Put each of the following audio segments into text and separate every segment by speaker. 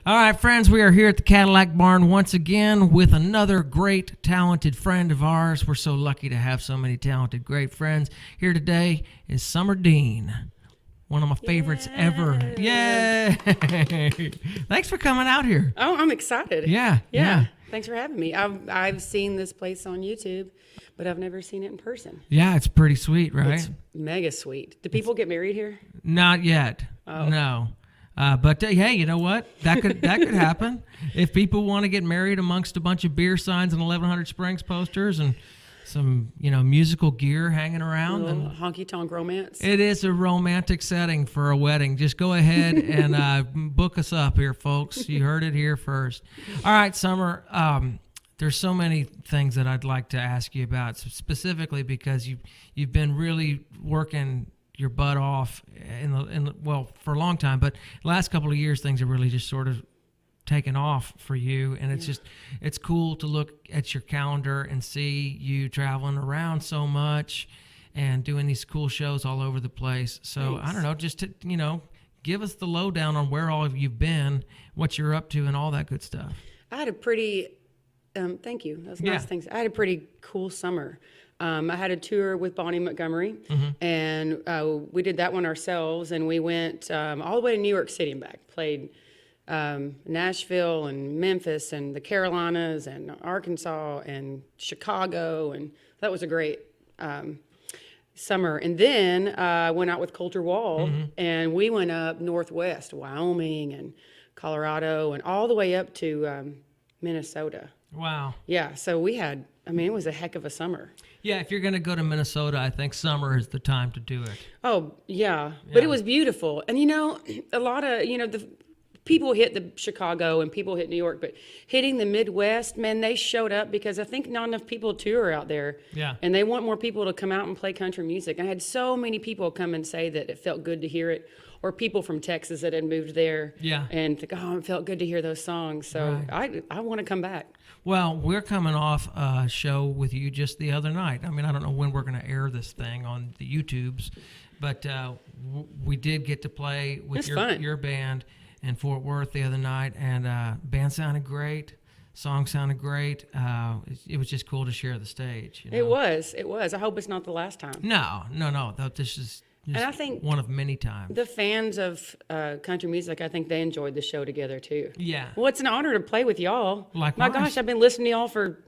Speaker 1: All right, friends, we are here at the Cadillac Barn once again with another great, talented friend of ours. We're so lucky to have so many talented, great friends. Here today is Summer Dean, one of my favorites ever. Yay! Thanks for coming out here.
Speaker 2: Oh, I'm excited.
Speaker 1: Yeah.
Speaker 2: Thanks for having me. I've seen this place on YouTube, but I've never seen it in person.
Speaker 1: Yeah, it's pretty sweet, right?
Speaker 2: It's mega sweet. Do people get married here?
Speaker 1: Not yet.
Speaker 2: Oh.
Speaker 1: No. But hey, you know what? That could happen. If people want to get married amongst a bunch of beer signs and 1100 Springs posters and some, musical gear hanging around, and
Speaker 2: Honky tonk romance.
Speaker 1: it is a romantic setting for a wedding. Just go ahead and book us up here, folks. You heard it here first. All right, Summer. There's so many things that I'd like to ask you about, specifically because you've been really working your butt off for a long time, but the last couple of years things have really just sort of taken off for you, and it's cool to look at your calendar and see you traveling around so much and doing these cool shows all over the place. So
Speaker 2: Thanks.
Speaker 1: I don't know, just to give us the lowdown on where all of you've been, what you're up to, and all that good stuff.
Speaker 2: I had a pretty, thank you. That's nice things. I had a pretty cool summer. I had a tour with Bonnie Montgomery, and we did that one ourselves, and we went all the way to New York City and back. Played Nashville and Memphis and the Carolinas and Arkansas and Chicago, and that was a great summer. And then I went out with Coulter Wall, and we went up northwest, Wyoming and Colorado, and all the way up to Minnesota.
Speaker 1: Wow.
Speaker 2: Yeah, so we had, it was a heck of a summer.
Speaker 1: Yeah, if you're going to go to Minnesota, I think summer is the time to do it.
Speaker 2: Oh, yeah. But it was beautiful. And, a lot of, the people hit the Chicago and people hit New York, but hitting the Midwest, man, they showed up because I think not enough people tour out there.
Speaker 1: Yeah.
Speaker 2: And they want more people to come out and play country music. I had so many people come and say that it felt good to hear it, or people from Texas that had moved there.
Speaker 1: Yeah.
Speaker 2: And think, it felt good to hear those songs. So I want to come back.
Speaker 1: Well, we're coming off a show with you just the other night. I don't know when we're going to air this thing on the YouTubes, but we did get to play with your band in Fort Worth the other night, and band sounded great, song sounded great. It was just cool to share the stage.
Speaker 2: It was. I hope it's not the last time.
Speaker 1: No. This is
Speaker 2: and I think
Speaker 1: one of many times.
Speaker 2: The fans of country music, I think they enjoyed the show together too.
Speaker 1: Yeah.
Speaker 2: Well, it's an honor to play with y'all.
Speaker 1: Likewise.
Speaker 2: My gosh, I've been listening to y'all for,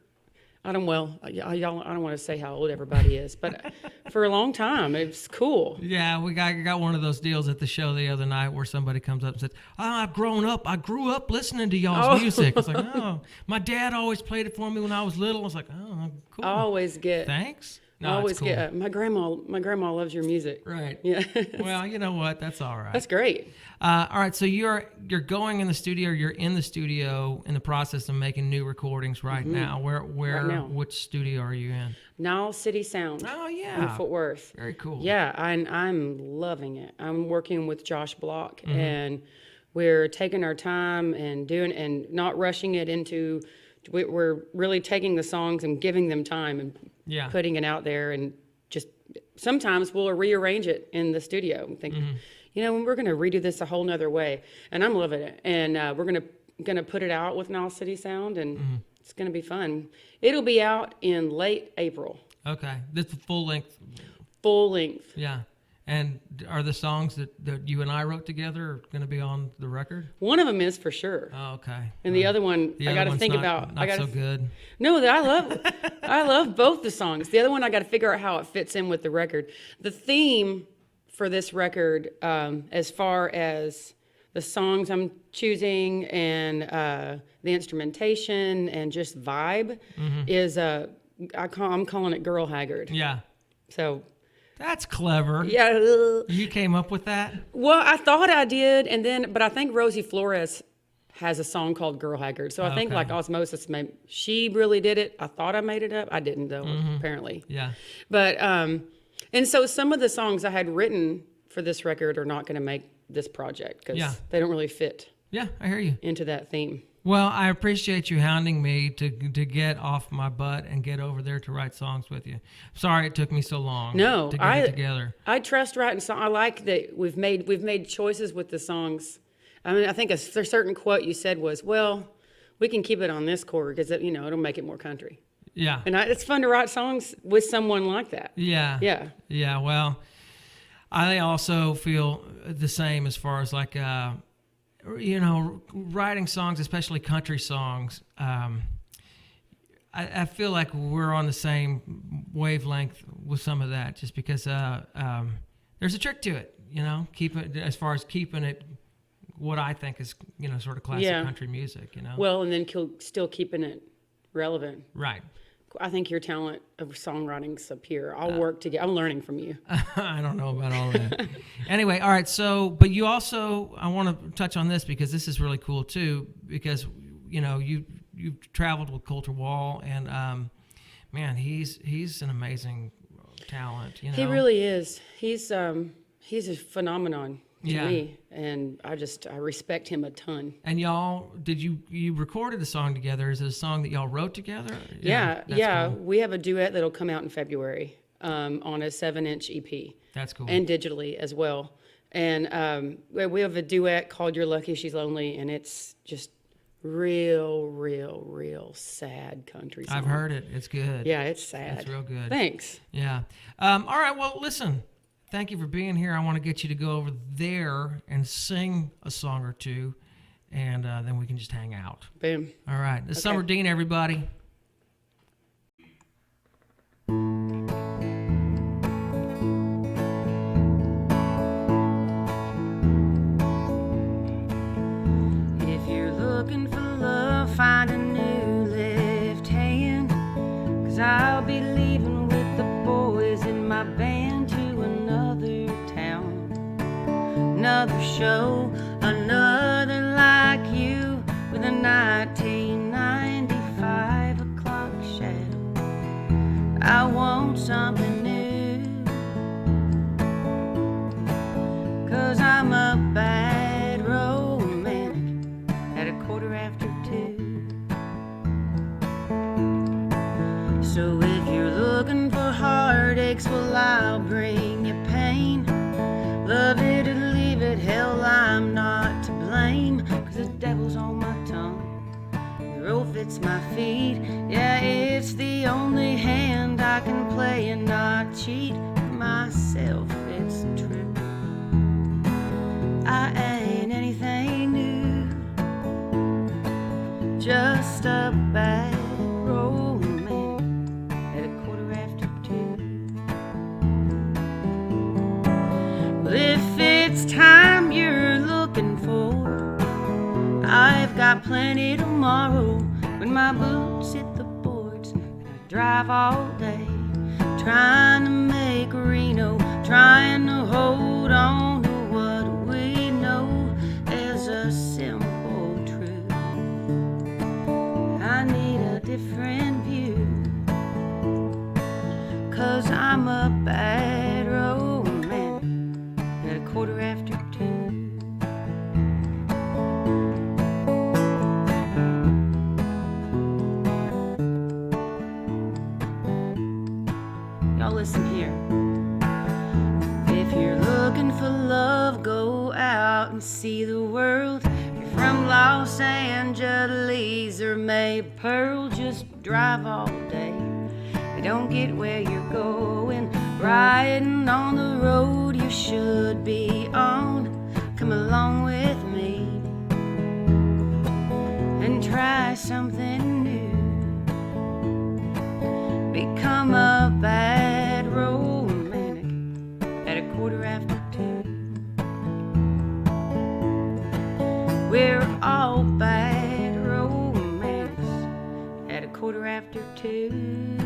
Speaker 2: I don't want to say how old everybody is, but for a long time. It's cool.
Speaker 1: Yeah, we got one of those deals at the show the other night where somebody comes up and says, I grew up listening to y'all's music. It's like, my dad always played it for me when I was little. I was like, cool.
Speaker 2: I always get.
Speaker 1: Thanks. No,
Speaker 2: I always
Speaker 1: cool.
Speaker 2: get my grandma loves your music.
Speaker 1: Right.
Speaker 2: Yeah.
Speaker 1: Well, you know what? That's all right.
Speaker 2: That's great.
Speaker 1: All right. So you're going in the studio. You're in the studio in the process of making new recordings right now. Where?
Speaker 2: Right now.
Speaker 1: Which studio are you in?
Speaker 2: Now City Sound.
Speaker 1: Oh yeah.
Speaker 2: In Fort Worth.
Speaker 1: Very cool.
Speaker 2: Yeah, I'm loving it. I'm working with Josh Block, and we're taking our time and not rushing it into. We're really taking the songs and giving them time and putting it out there, and just sometimes we'll rearrange it in the studio and think, we're going to redo this a whole nother way, and I'm loving it. And we're going to put it out with Now City Sound, and it's going to be fun. It'll be out in late April.
Speaker 1: Okay, this is full length.
Speaker 2: Full length.
Speaker 1: Yeah. And are the songs that you and I wrote together going to be on the record?
Speaker 2: One of them is for sure.
Speaker 1: Oh, okay.
Speaker 2: And the other one, I got to think about.
Speaker 1: Not so good.
Speaker 2: No, I love both the songs. The other one, I got to figure out how it fits in with the record. The theme for this record, as far as the songs I'm choosing and the instrumentation and just vibe, is I'm calling it Girl Haggard.
Speaker 1: Yeah.
Speaker 2: So.
Speaker 1: That's clever.
Speaker 2: Yeah.
Speaker 1: You came up with that?
Speaker 2: Well, I thought I did, but I think Rosie Flores has a song called Girl Haggard. So I think like osmosis, she really did it. I thought I made it up. I didn't though, apparently.
Speaker 1: Yeah.
Speaker 2: But, and so some of the songs I had written for this record are not going to make this project because they don't really fit.
Speaker 1: Yeah, I hear you.
Speaker 2: Into that theme.
Speaker 1: Well, I appreciate you hounding me to get off my butt and get over there to write songs with you. Sorry it took me so long to get it together.
Speaker 2: I trust writing songs. I like that we've made choices with the songs. I mean, I think a certain quote you said was, well, we can keep it on this chord because, it'll make it more country.
Speaker 1: Yeah.
Speaker 2: And it's fun to write songs with someone like that.
Speaker 1: Yeah.
Speaker 2: Yeah.
Speaker 1: Yeah. Well, I also feel the same as far as like, writing songs, especially country songs. I feel like we're on the same wavelength with some of that, just because there's a trick to it, keep it as far as keeping it what I think is, sort of classic country music,
Speaker 2: Well, and then still keeping it relevant.
Speaker 1: Right.
Speaker 2: I think your talent of songwriting's up here. I'll work together. I'm learning from you.
Speaker 1: I don't know about all that. Anyway, all right. So, but you also, I want to touch on this because this is really cool too, because, you've traveled with Coulter Wall, and man, he's an amazing talent.
Speaker 2: He really is. He's a phenomenon to
Speaker 1: Yeah.
Speaker 2: me, and I respect him a ton.
Speaker 1: And y'all, you recorded a song together? Is it a song that y'all wrote together?
Speaker 2: Yeah.
Speaker 1: That's cool.
Speaker 2: We have a duet that'll come out in February on a 7-inch EP.
Speaker 1: That's cool.
Speaker 2: And digitally as well. And we have a duet called "You're Lucky She's Lonely," and it's just real sad country song.
Speaker 1: I've heard it. It's good.
Speaker 2: Yeah, it's sad.
Speaker 1: It's real good.
Speaker 2: Thanks.
Speaker 1: Yeah. All right. Well, listen. Thank you for being here. I want to get you to go over there and sing a song or two, and then we can just hang out.
Speaker 2: Boom.
Speaker 1: All right. This is Summer Dean, everybody.
Speaker 2: If you're looking for love, find a new left hand, 'cause I'll be leaving with the boys in my band to another town, another show, another like you, with a 1995 o'clock shadow. I want something new, 'cause I'm a bad romantic at 2:15. So if you're looking for heartaches, well, I'll bring you pain. Love it or leave it, hell, I'm not to blame, 'cause the devil's on my tongue, the road fits my feet. Yeah, it's the only hand I can play and not cheat myself, it's true. I ain't anything new, just a bad romantic at 2:15. Well, if it's time you're looking for, I've got plenty tomorrow when my boots hit the boards and I drive all day, trying to make Reno, trying to hold on to what we know as a simple truth. I need a different view, 'cause I'm a bad romantic at 2:15. Y'all listen here. If you're looking for love, go out and see the world. If you're from Los Angeles or Maypearl, just drive all day. You don't get where you're going, riding on the road you should be on. Come along with me and try something new. Become a bad romantic at 2:15. We're all bad romantics at 2:15.